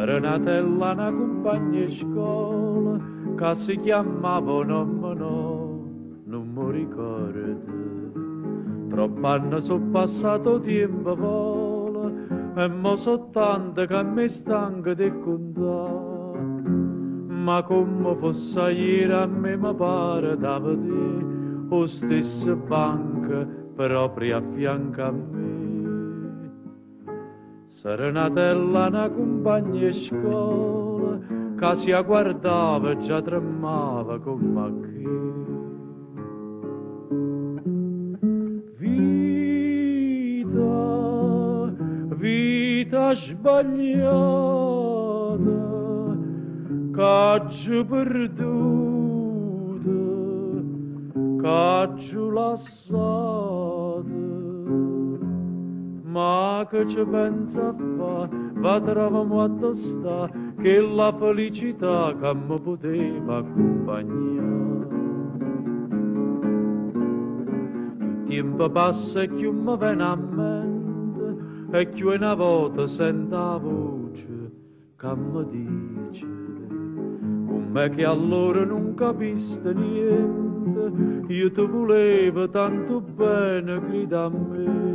Serenatella una compagna di scuola che si chiamava non mi ricordo. Troppi anni sono passato tempo vola e mo so tanto che mi stanco di contare. Ma come fosse ieri a me mi pare da vedere o stessa banca proprio a fianco a me. Serenatella una compagna di scuola che si guardava e già tremava come che. Vita, vita sbagliata, caccio perduta, caccio lassata. Ma che ci pensa a fa, va troviamo a sta che la felicità che mi poteva accompagnare. Più tempo passa e più mi viene a mente e più una volta sento la voce che mi dice come che allora non capiste niente, io ti volevo tanto bene, grida a me.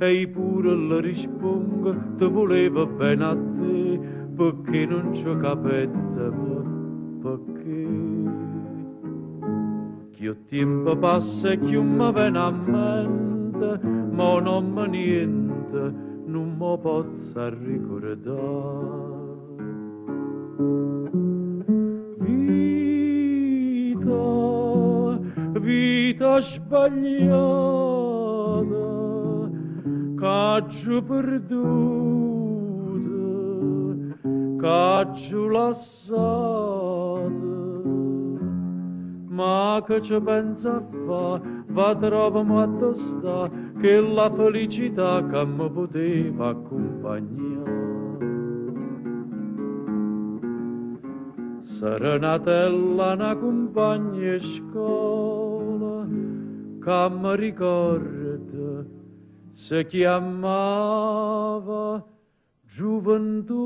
E pure le rispondo, ti volevo bene a te, perché non ci capite, perché? Più tempo passa e più mi viene a mente, ma non mi niente, non mi posso ricordare. Vita, vita sbagliata, caccio perduta, caccio lassata, ma che ci pensa a fa, va troviamo a sta che la felicità che mi poteva accompagnare. Serenatella una compagna di scuola che mi ricorda si chiamava gioventù.